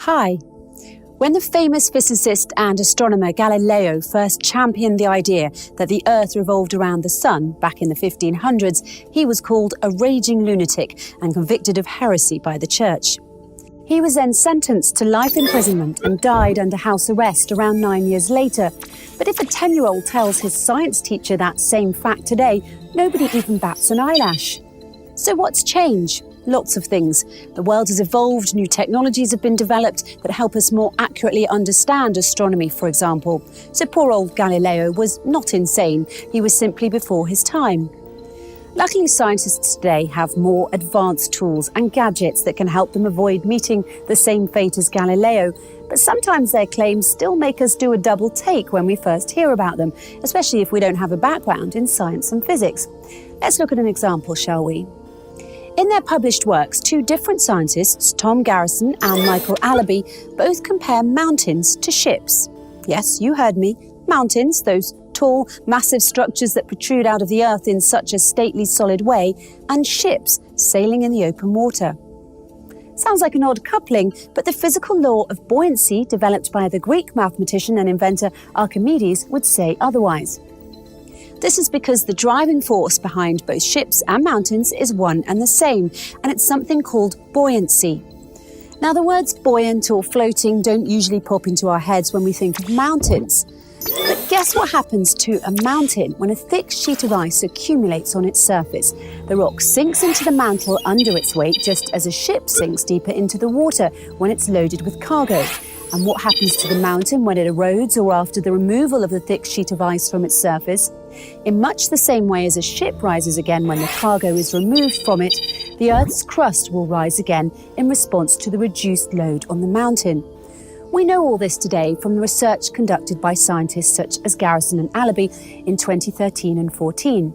Hi. When the famous physicist and astronomer Galileo first championed the idea that the Earth revolved around the Sun back in the 1500s, he was called a raging lunatic and convicted of heresy by the Church. He was then sentenced to life imprisonment and died under house arrest around 9 years later. But if a 10-year-old tells his science teacher that same fact today, nobody even bats an eyelash. So what's changed? Lots of things. The world has evolved, new technologies have been developed that help us more accurately understand astronomy, for example. So poor old Galileo was not insane, he was simply before his time. Luckily, scientists today have more advanced tools and gadgets that can help them avoid meeting the same fate as Galileo, but sometimes their claims still make us do a double take when we first hear about them, especially if we don't have a background in science and physics. Let's look at an example, shall we? In their published works, two different scientists, Tom Garrison and Michael Allaby, both compare mountains to ships. Yes, you heard me. Mountains, those tall, massive structures that protrude out of the earth in such a stately, solid way, and ships sailing in the open water. Sounds like an odd coupling, but the physical law of buoyancy, developed by the Greek mathematician and inventor Archimedes, would say otherwise. This is because the driving force behind both ships and mountains is one and the same, and it's something called buoyancy. Now, the words buoyant or floating don't usually pop into our heads when we think of mountains. But guess what happens to a mountain when a thick sheet of ice accumulates on its surface? The rock sinks into the mantle under its weight, just as a ship sinks deeper into the water when it's loaded with cargo. And what happens to the mountain when it erodes or after the removal of the thick sheet of ice from its surface? In much the same way as a ship rises again when the cargo is removed from it, the Earth's crust will rise again in response to the reduced load on the mountain. We know all this today from the research conducted by scientists such as Garrison and Allaby in 2013 and 14.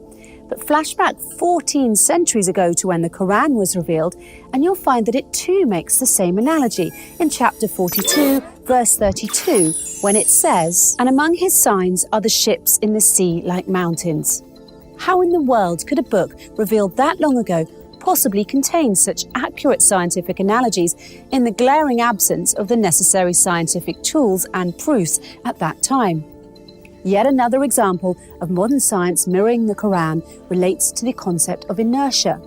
But flashback 14 centuries ago to when the Quran was revealed, and you'll find that it too makes the same analogy in chapter 42, verse 32, when it says, "And among his signs are the ships in the sea like mountains." How in the world could a book revealed that long ago possibly contain such accurate scientific analogies in the glaring absence of the necessary scientific tools and proofs at that time? Yet another example of modern science mirroring the Quran relates to the concept of inertia.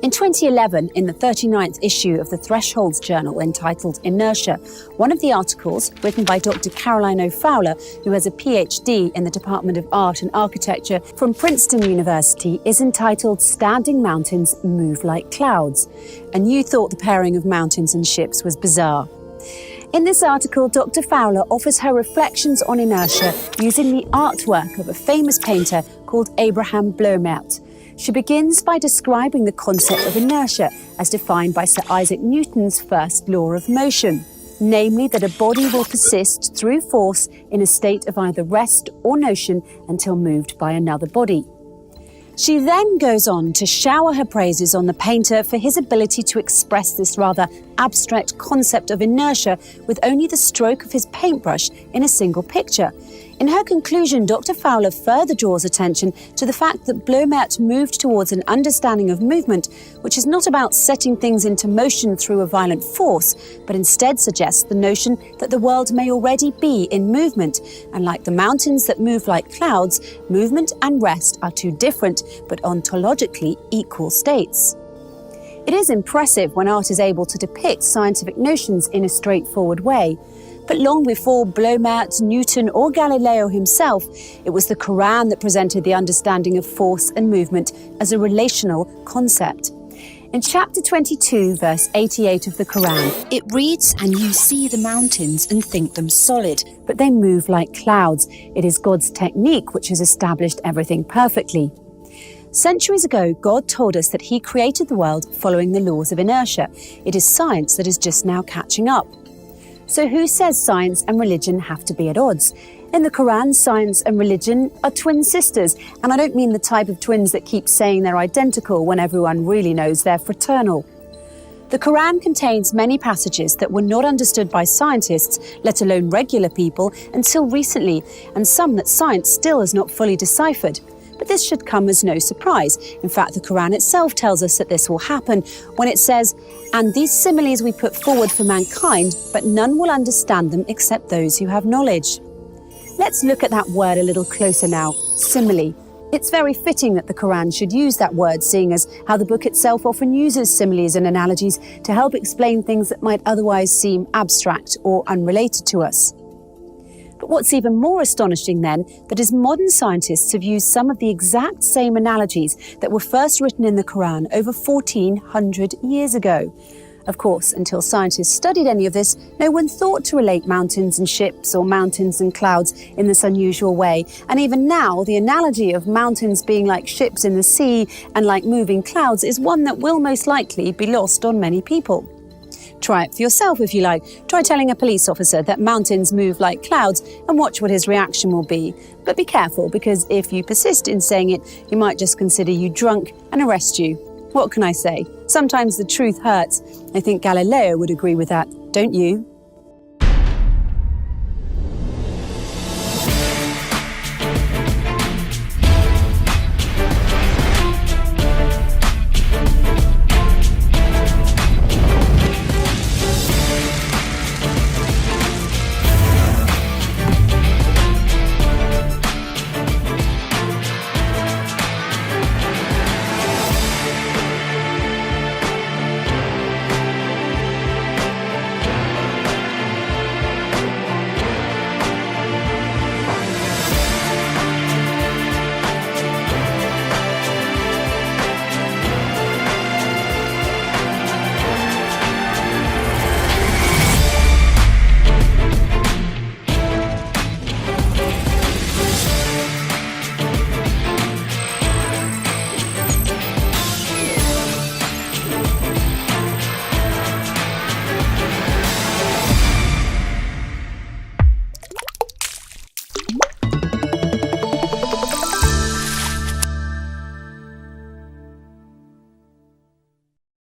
In 2011, in the 39th issue of the Thresholds Journal entitled Inertia, one of the articles, written by Dr. Caroline O. Fowler, who has a PhD in the Department of Art and Architecture from Princeton University, is entitled Standing Mountains Move Like Clouds. And you thought the pairing of mountains and ships was bizarre. In this article, Dr. Fowler offers her reflections on inertia using the artwork of a famous painter called Abraham Bloemaert. She begins by describing the concept of inertia as defined by Sir Isaac Newton's first law of motion, namely that a body will persist through force in a state of either rest or motion until moved by another body. She then goes on to shower her praises on the painter for his ability to express this rather abstract concept of inertia with only the stroke of his paintbrush in a single picture. In her conclusion, Dr. Fowler further draws attention to the fact that Bloemaert moved towards an understanding of movement, which is not about setting things into motion through a violent force, but instead suggests the notion that the world may already be in movement. And like the mountains that move like clouds, movement and rest are two different, but ontologically equal states. It is impressive when art is able to depict scientific notions in a straightforward way. But long before Bloemaert, Newton or Galileo himself, it was the Quran that presented the understanding of force and movement as a relational concept. In chapter 22, verse 88 of the Quran, it reads, "And you see the mountains and think them solid, but they move like clouds. It is God's technique which has established everything perfectly." Centuries ago, God told us that he created the world following the laws of inertia. It is science that is just now catching up. So who says science and religion have to be at odds? In the Quran, science and religion are twin sisters, and I don't mean the type of twins that keep saying they're identical when everyone really knows they're fraternal. The Quran contains many passages that were not understood by scientists, let alone regular people, until recently, and some that science still has not fully deciphered. But this should come as no surprise. In fact, the Quran itself tells us that this will happen when it says, "And these similes we put forward for mankind, but none will understand them except those who have knowledge." Let's look at that word a little closer now, simile. It's very fitting that the Quran should use that word, seeing as how the book itself often uses similes and analogies to help explain things that might otherwise seem abstract or unrelated to us. But what's even more astonishing then, that is modern scientists have used some of the exact same analogies that were first written in the Quran over 1400 years ago. Of course, until scientists studied any of this, no one thought to relate mountains and ships or mountains and clouds in this unusual way. And even now, the analogy of mountains being like ships in the sea and like moving clouds is one that will most likely be lost on many people. Try it for yourself if you like. Try telling a police officer that mountains move like clouds and watch what his reaction will be. But be careful, because if you persist in saying it, he might just consider you drunk and arrest you. What can I say? Sometimes the truth hurts. I think Galileo would agree with that, don't you?